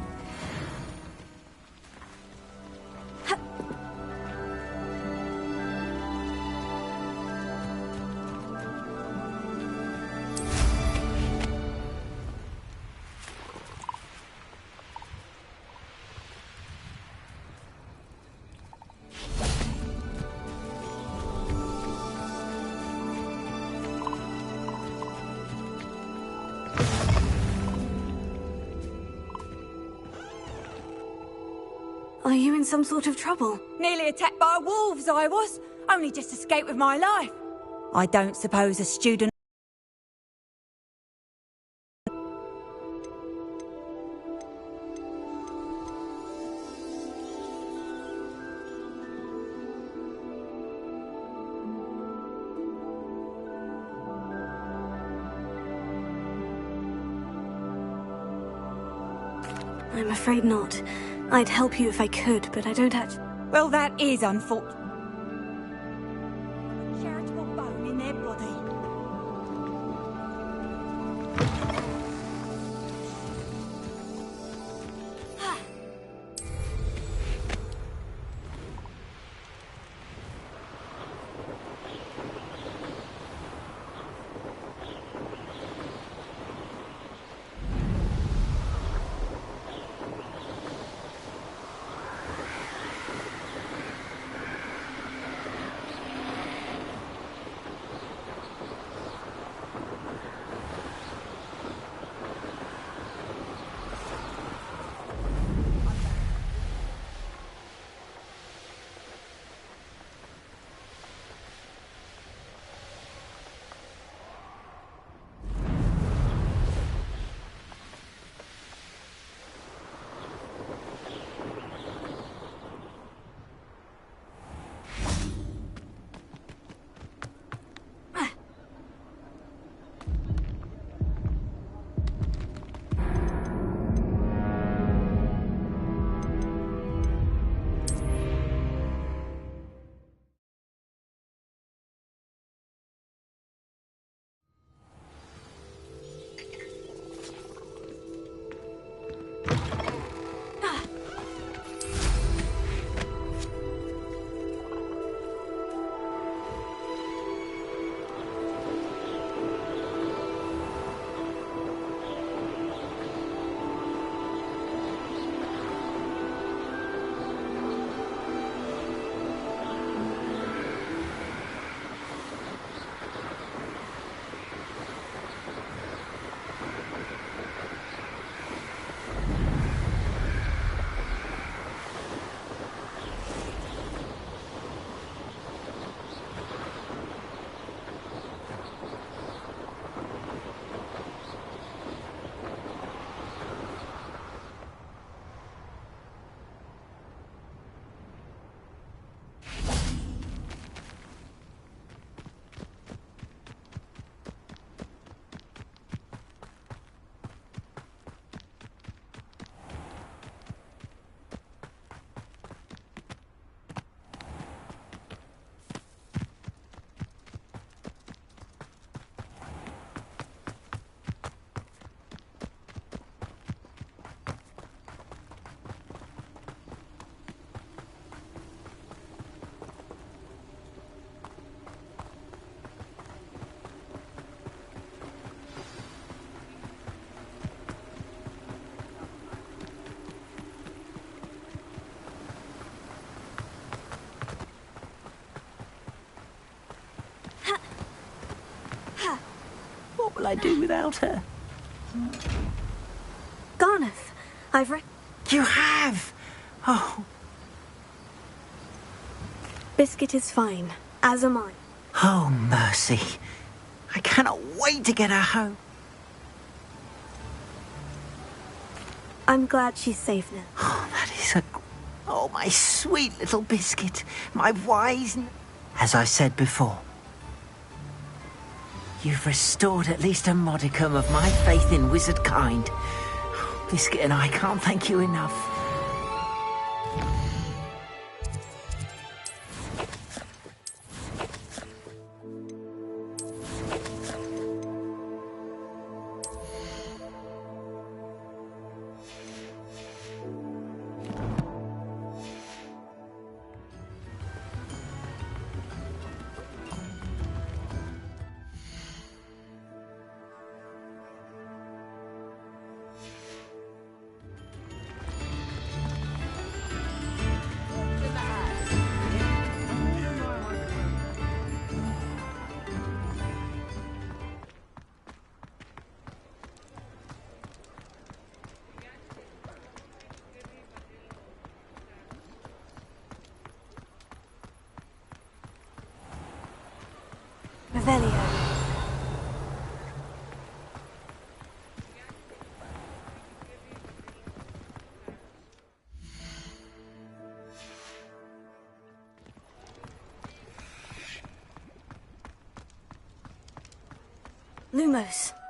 Are you in some sort of trouble? Nearly attacked by wolves, I was. Only just escaped with my life. I don't suppose a student... I'm afraid not. I'd help you if I could, but I don't actually... Well, that is unfortunate. Charitable bone in their body. What will I do without her? Garnoth, I've You have? Oh. Biscuit is fine, as am I. Oh, mercy. I cannot wait to get her home. I'm glad she's safe now. Oh, that is a... Oh, my sweet little Biscuit. My wise... As I said before, You've restored at least a modicum of my faith in wizard kind. Biscuit and I can't thank you enough. Revelio. Lumos.